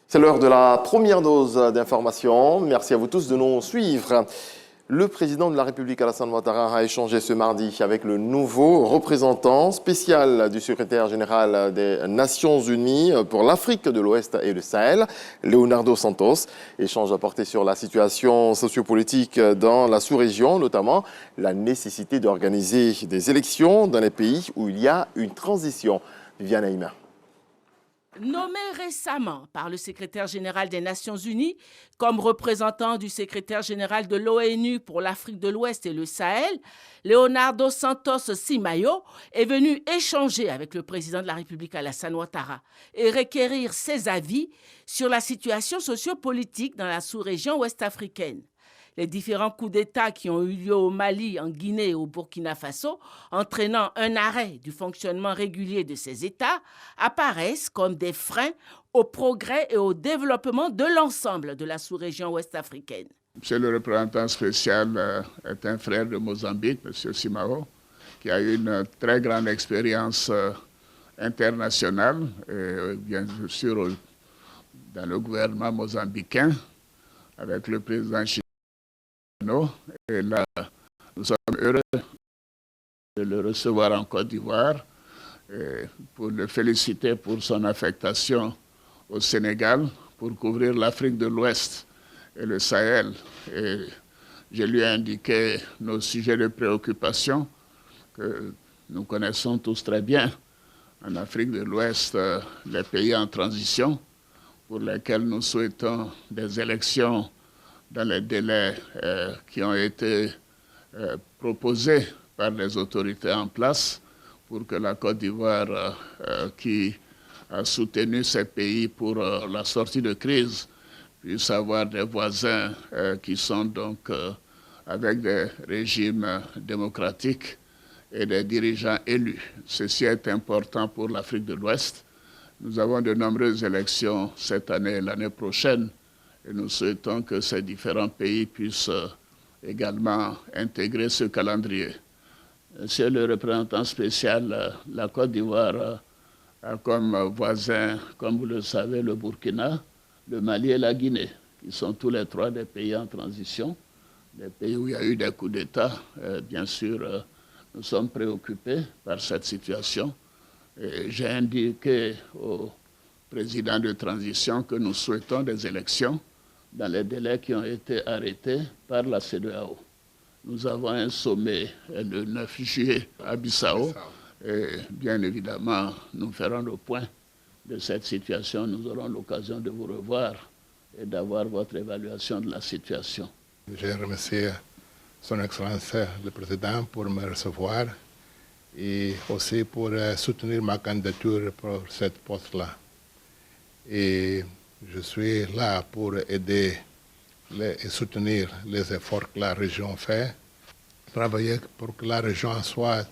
C'est l'heure de la première dose d'information. Merci à vous tous de nous suivre. Le président de la République, Alassane Ouattara, a échangé ce mardi avec le nouveau représentant spécial du secrétaire général des Nations Unies pour l'Afrique de l'Ouest et le Sahel, Leonardo Santos. Échange a porté sur la situation sociopolitique dans la sous-région, notamment la nécessité d'organiser des élections dans les pays où il y a une transition. Viviane Aïma. Nommé récemment par le secrétaire général des Nations Unies comme représentant du secrétaire général de l'ONU pour l'Afrique de l'Ouest et le Sahel, Leonardo Santos Simayo est venu échanger avec le président de la République Alassane Ouattara et requérir ses avis sur la situation sociopolitique dans la sous-région ouest-africaine. Les différents coups d'État qui ont eu lieu au Mali, en Guinée et au Burkina Faso, entraînant un arrêt du fonctionnement régulier de ces États, apparaissent comme des freins au progrès et au développement de l'ensemble de la sous-région ouest-africaine. Monsieur le représentant spécial est un frère de Mozambique, M. Simao, qui a eu une très grande expérience internationale, et bien sûr dans le gouvernement mozambicain, avec le président chilien. Et là, nous sommes heureux de le recevoir en Côte d'Ivoire pour le féliciter pour son affectation au Sénégal pour couvrir l'Afrique de l'Ouest et le Sahel. Et je lui ai indiqué nos sujets de préoccupation que nous connaissons tous très bien. En Afrique de l'Ouest, les pays en transition pour lesquels nous souhaitons des élections dans les délais qui ont été proposés par les autorités en place pour que la Côte d'Ivoire, qui a soutenu ces pays pour la sortie de crise, puisse avoir des voisins qui sont donc avec des régimes démocratiques et des dirigeants élus. Ceci est important pour l'Afrique de l'Ouest. Nous avons de nombreuses élections cette année et l'année prochaine. Et nous souhaitons que ces différents pays puissent également intégrer ce calendrier. Monsieur le représentant spécial, la Côte d'Ivoire a comme voisins, comme vous le savez, le Burkina, le Mali et la Guinée, qui sont tous les trois des pays en transition, des pays où il y a eu des coups d'État. Bien sûr, nous sommes préoccupés par cette situation. J'ai indiqué au président de transition que nous souhaitons des élections dans les délais qui ont été arrêtés par la CEDEAO. Nous avons un sommet le 9 juillet à Bissau. Et bien évidemment, nous ferons le point de cette situation. Nous aurons l'occasion de vous revoir et d'avoir votre évaluation de la situation. Je remercie Son Excellence le Président pour me recevoir et aussi pour soutenir ma candidature pour cette poste-là. Et je suis là pour aider et soutenir les efforts que la région fait, travailler pour que la région soit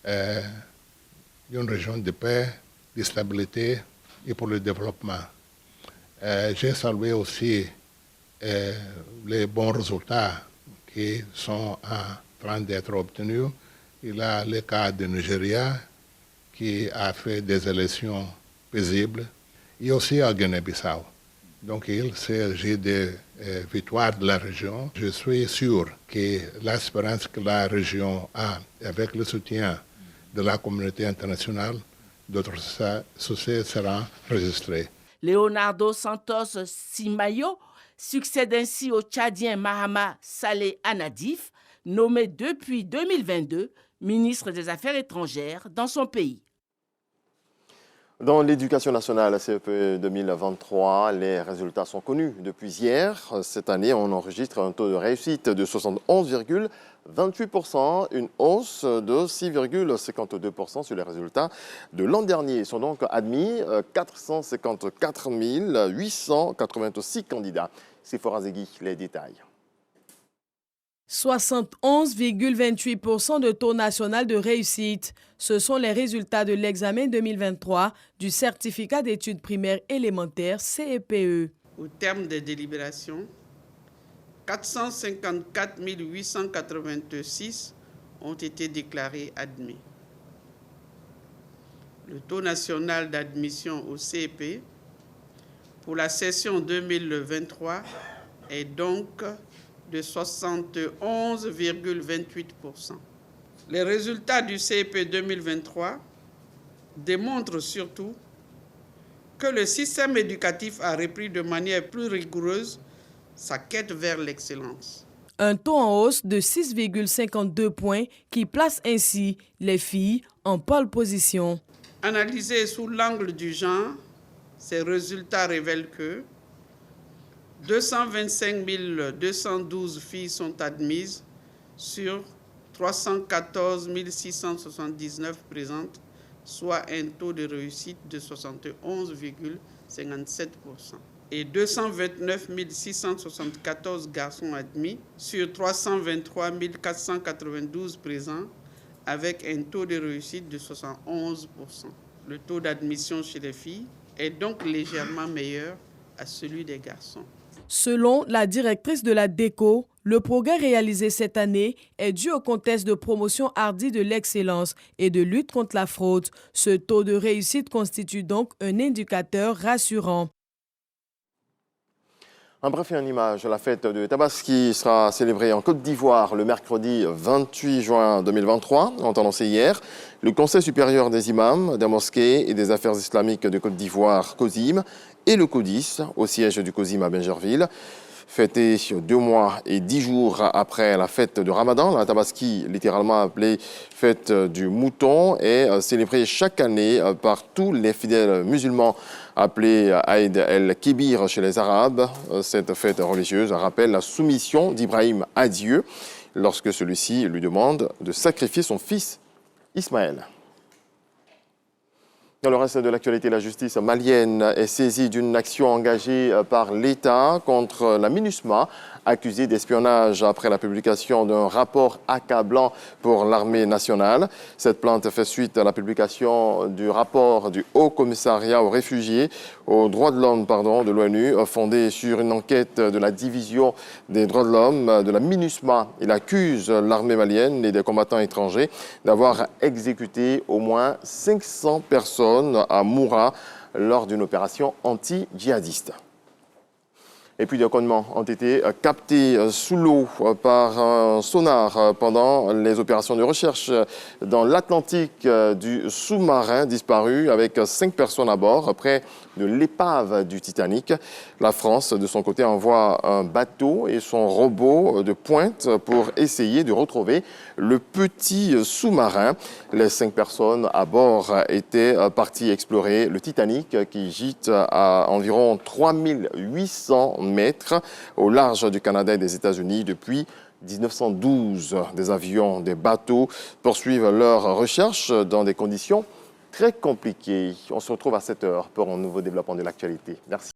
une région de paix, de stabilité et pour le développement. J'ai salué aussi les bons résultats qui sont en train d'être obtenus. Il y a le cas du Nigeria qui a fait des élections paisibles et aussi à Guinée-Bissau. Donc il s'agit de victoires de la région. Je suis sûr que l'espérance que la région a, avec le soutien de la communauté internationale, d'autres succès seront enregistrés. Leonardo Santos Simayo succède ainsi au Tchadien Mahama Saleh Anadif, nommé depuis 2022 ministre des Affaires étrangères dans son pays. Dans l'éducation nationale CEP 2023, les résultats sont connus depuis hier. Cette année, on enregistre un taux de réussite de 71,28%, une hausse de 6,52% sur les résultats de l'an dernier. Ils sont donc admis 454 886 candidats. C'est Forazegui, les détails. 71,28% de taux national de réussite. Ce sont les résultats de l'examen 2023 du certificat d'études primaires élémentaires CEPE. Au terme des délibérations, 454 886 ont été déclarés admis. Le taux national d'admission au CEP pour la session 2023 est donc de 71,28%. Les résultats du CEP 2023 démontrent surtout que le système éducatif a repris de manière plus rigoureuse sa quête vers l'excellence. Un taux en hausse de 6,52 points qui place ainsi les filles en pole position. Analysés sous l'angle du genre, ces résultats révèlent que 225 212 filles sont admises sur 314 679 présentes, soit un taux de réussite de 71,57%. Et 229 674 garçons admis sur 323 492 présents, avec un taux de réussite de 71%. Le taux d'admission chez les filles est donc légèrement meilleur à celui des garçons. Selon la directrice de la DECO, le progrès réalisé cette année est dû au contexte de promotion hardie de l'excellence et de lutte contre la fraude. Ce taux de réussite constitue donc un indicateur rassurant. En bref et en image, la fête de Tabaski sera célébrée en Côte d'Ivoire le mercredi 28 juin 2023, ont annoncé hier. Le Conseil supérieur des imams, des mosquées et des affaires islamiques de Côte d'Ivoire, COSIM, et le CODIS, au siège du COSIM à Bingerville. Fêté 2 mois et 10 jours après la fête de Ramadan, la Tabaski, littéralement appelée fête du mouton, est célébrée chaque année par tous les fidèles musulmans, appelée Aïd el-Kébir chez les Arabes. Cette fête religieuse rappelle la soumission d'Ibrahim à Dieu lorsque celui-ci lui demande de sacrifier son fils Ismaël. Dans le reste de l'actualité, la justice malienne est saisie d'une action engagée par l'État contre la MINUSMA, accusée d'espionnage après la publication d'un rapport accablant pour l'armée nationale. Cette plainte fait suite à la publication du rapport du Haut Commissariat aux réfugiés, aux droits de l'homme de l'ONU, fondé sur une enquête de la division des droits de l'homme de la MINUSMA. Il accuse l'armée malienne et des combattants étrangers d'avoir exécuté au moins 500 personnes à Moura lors d'une opération anti-djihadiste. Et puis des connements ont été captés sous l'eau par un sonar pendant les opérations de recherche dans l'Atlantique du sous-marin disparu avec 5 personnes à bord près de l'épave du Titanic. La France, de son côté, envoie un bateau et son robot de pointe pour essayer de retrouver le petit sous-marin. Les 5 personnes à bord étaient parties explorer le Titanic qui gîte à environ 3800 mètres au large du Canada et des États-Unis depuis 1912. Des avions, des bateaux poursuivent leurs recherches dans des conditions très compliquées. On se retrouve à 7h pour un nouveau développement de l'actualité. Merci.